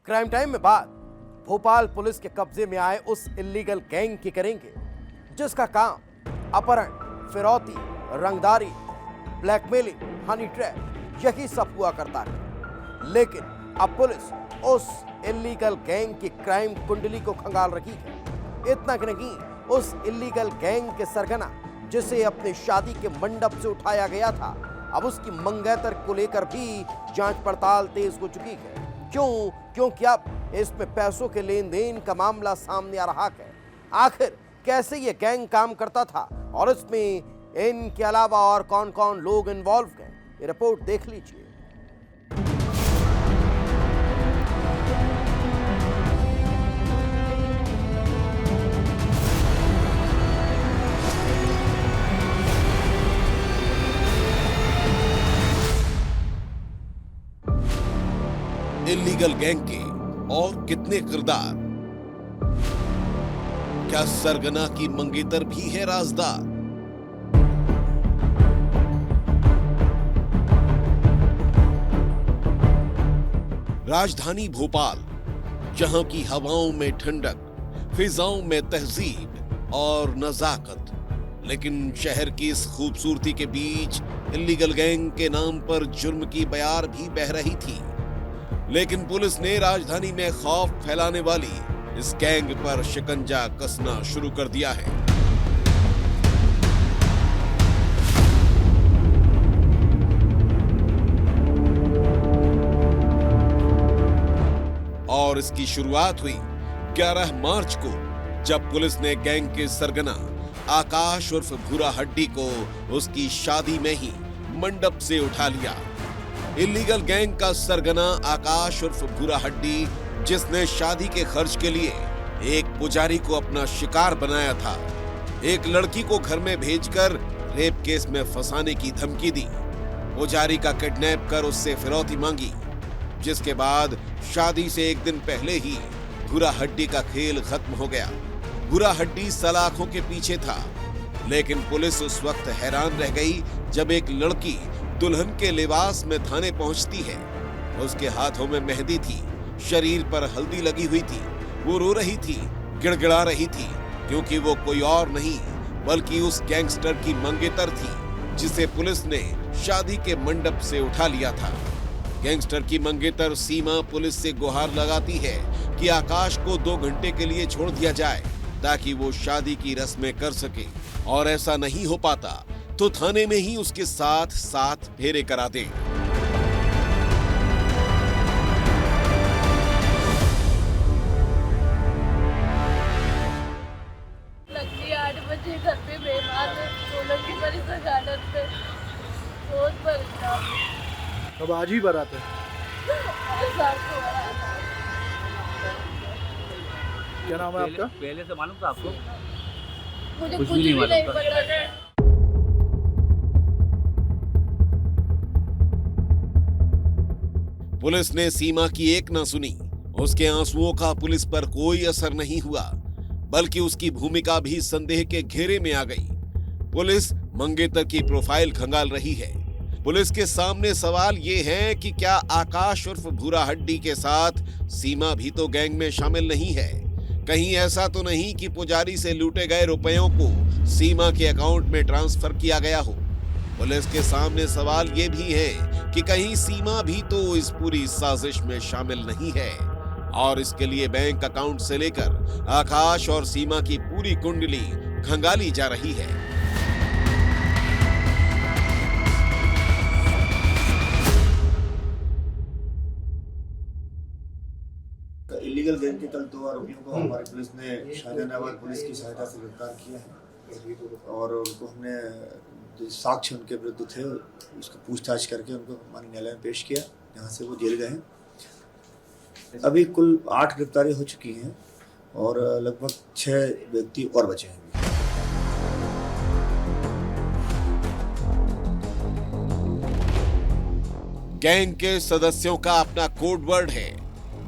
Crime time में बात Bhopal police के कब्जे में आए उस इल्लीगल गैंग की करेंगे जिसका काम अपहरण, फिरौती, रंगदारी, ब्लैकमेलिंग, हनी ट्रैप यही सब हुआ करता है। लेकिन अब पुलिस उस इल्लीगल गैंग की क्राइम कुंडली को खंगाल रही है। इतना कि नहीं, उस इल्लीगल गैंग के सरगना जिसे अपने शादी के मंडप से उठाया गया था, अब उसकी मंगेतर को लेकर भी जांच पड़ताल तेज हो चुकी है। क्योंकि अब इसमें पैसों के लेन देन का मामला सामने आ रहा है। आखिर कैसे ये गैंग काम करता था और इसमें इनके अलावा और कौन कौन लोग इन्वॉल्व हैं, ये रिपोर्ट देख लीजिए। इल्लीगल गैंग के और कितने किरदार? क्या सरगना की मंगेतर भी है राजदार? राजधानी भोपाल, जहां की हवाओं में ठंडक, फिजाओं में तहजीब और नजाकत, लेकिन शहर की इस खूबसूरती के बीच इल्लीगल गैंग के नाम पर जुर्म की बयार भी बह रही थी। लेकिन पुलिस ने राजधानी में खौफ फैलाने वाली इस गैंग पर शिकंजा कसना शुरू कर दिया है। और इसकी शुरुआत हुई 11 मार्च को, जब पुलिस ने गैंग के सरगना आकाश उर्फ भूरा हड्डी को उसकी शादी में ही मंडप से उठा लिया। इल्लीगल गैंग का सरगना आकाश उर्फ भूरा हड्डी, जिसने शादी के खर्च के लिए एक पुजारी को अपना शिकार बनाया था, एक लड़की को घर में भेजकर रेप केस में फंसाने की धमकी दी, पुजारी का किडनैप कर उससे फिरौती मांगी, जिसके बाद शादी से एक दिन पहले ही भूरा हड्डी का खेल खत्म हो गया। भूरा हड्डी सलाखों के पीछे था, लेकिन पुलिस उस वक्त हैरान रह गई जब एक लड़की दुल्हन के लिबास में थाने पहुंचती है। उसके हाथों में मेहंदी थी, शरीर पर हल्दी लगी हुई थी, वो रो रही थी, गिड़गिड़ा रही थी, क्योंकि वो कोई और नहीं बल्कि उस गैंगस्टर की मंगेतर थी, जिसे पुलिस ने शादी के मंडप से उठा लिया था। गैंगस्टर की मंगेतर सीमा पुलिस से गुहार लगाती है कि आकाश को 2 घंटे के लिए छोड़ दिया जाए ताकि वो शादी की रस्में कर सके, और ऐसा नहीं हो पाता तो थाने में ही उसके साथ 7 फेरे करा दे। लड़की 8 बजे घर पे मेहमान है, सोलर की बड़ी सगादत पे बहुत परेशान। अब आज ही बारात है। क्या नाम है आपका? पहले से मालूम था आपको? मुझे कुछ भी नहीं पता। पुलिस ने सीमा की एक न सुनी। उसके आंसुओं का पुलिस पर कोई असर नहीं हुआ, बल्कि उसकी भूमिका भी संदेह के घेरे में आ गई। पुलिस मंगेतर की प्रोफाइल खंगाल रही है। पुलिस के सामने सवाल ये है कि क्या आकाश उर्फ भूरा हड्डी के साथ सीमा भी तो गैंग में शामिल नहीं है? कहीं ऐसा तो नहीं कि पुजारी से लूटे गए रुपयों को सीमा के अकाउंट में ट्रांसफर किया गया हो? पुलिस के सामने सवाल ये भी है कि कहीं सीमा भी तो इस पूरी साजिश में शामिल नहीं है, और इसके लिए बैंक अकाउंट से लेकर आकाश और सीमा की पूरी कुंडली खंगाली जा रही है। इलीगल गैंग के कल 2 आरोपियों को हमारी पुलिस ने शाहजहानाबाद पुलिस की सहायता से गिरफ्तार किया है, और उनको हमने जो साक्ष्य उनके विरुद्ध थे उसको पूछताछ करके उनको हमारे न्यायालय में पेश किया, जहाँ से वो जेल गए हैं। अभी कुल 8 गिरफ्तारी हो चुकी हैं और लगभग 6 व्यक्ति और बचे हैं। गैंग के सदस्यों का अपना कोड वर्ड है।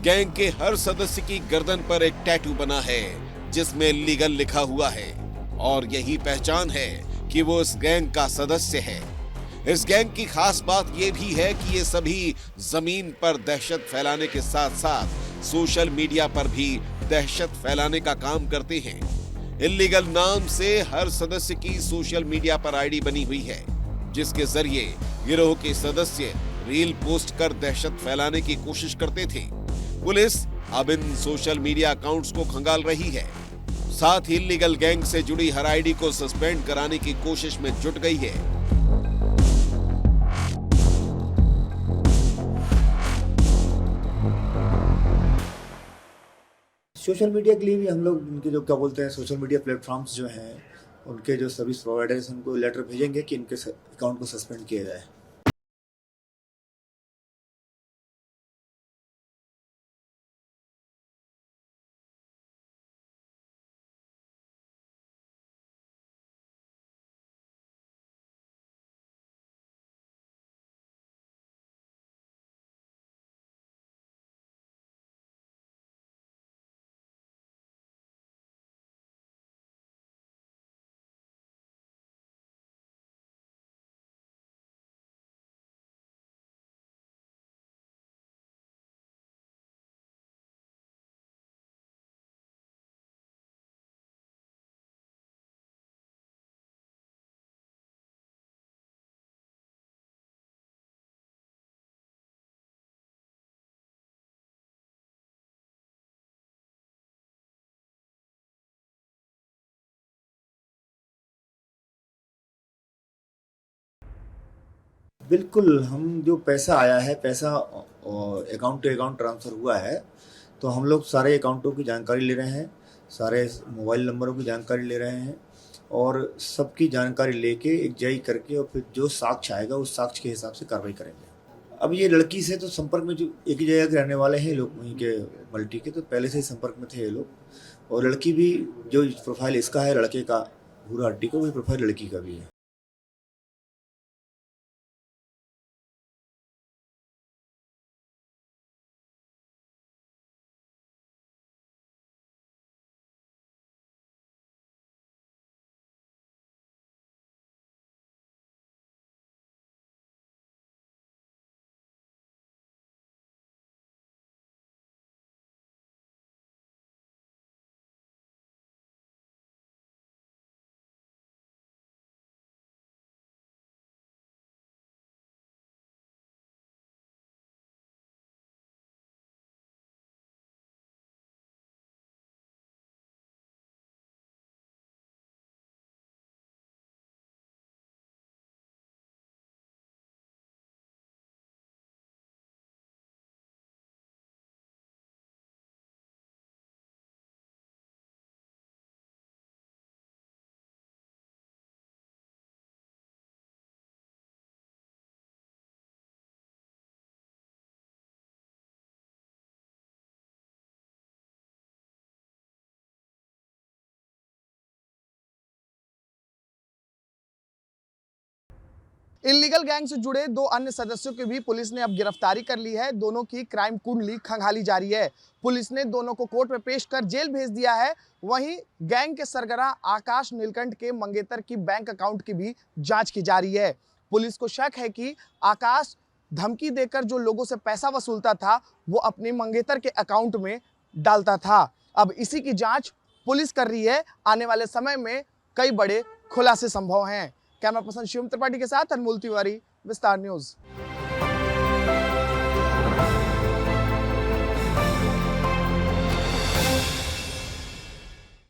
गैंग के हर सदस्य की गर्दन पर एक टैटू बना है जिसमें लीगल लिखा हुआ है, और यही पहचान है कि वो इस गैंग का सदस्य है। इस गैंग की खास बात यह भी है कि ये सभी जमीन पर दहशत फैलाने के साथ साथ सोशल मीडिया पर भी दहशत फैलाने का काम करते हैं। इल्लीगल नाम से हर सदस्य की सोशल मीडिया पर आईडी बनी हुई है, जिसके जरिए गिरोह के सदस्य रील पोस्ट कर दहशत फैलाने की कोशिश करते थे। पुलिस अब इन सोशल मीडिया अकाउंट्स को खंगाल रही है। साथ ही इल्लीगल गैंग से जुड़ी हर आईडी को सस्पेंड कराने की कोशिश में जुट गई है। सोशल मीडिया के लिए भी हम लोग उनके जो क्या बोलते हैं सोशल मीडिया प्लेटफॉर्म्स जो हैं उनके जो सर्विस प्रोवाइडर्स उनको लेटर भेजेंगे कि इनके अकाउंट को सस्पेंड किया जाए। बिल्कुल, हम जो पैसा आया है, पैसा अकाउंट टू अकाउंट ट्रांसफ़र हुआ है, तो हम लोग सारे अकाउंटों की जानकारी ले रहे हैं, सारे मोबाइल नंबरों की जानकारी ले रहे हैं और सबकी जानकारी लेके एक जाई करके और फिर जो साक्ष्य आएगा उस साक्ष्य के हिसाब से कार्रवाई करेंगे। अब ये लड़की से तो संपर्क में जो एक ही जगह के रहने वाले हैं लोग वहीं के मल्टी के, तो पहले से ही संपर्क में थे ये लोग और लड़की भी जो प्रोफाइल इसका है लड़के का भूरा हड्डी का वही प्रोफाइल लड़की का भी है। इल्लीगल गैंग से जुड़े 2 अन्य सदस्यों की भी पुलिस ने अब गिरफ्तारी कर ली है। दोनों की क्राइम कुंडली खंगाली जा रही है। पुलिस ने दोनों को कोर्ट में पेश कर जेल भेज दिया है। वहीं गैंग के सरगना आकाश नीलकंठ के मंगेतर की बैंक अकाउंट की भी जांच की जा रही है। पुलिस को शक है कि आकाश धमकी देकर जो लोगों से पैसा वसूलता था वो अपने मंगेतर के अकाउंट में डालता था। अब इसी की जांच पुलिस कर रही है। आने वाले समय में कई बड़े खुलासे संभव हैं। कैमरा पर्सन शिवम त्रिपाठी के साथ अनमोल तिवारी, विस्तार न्यूज।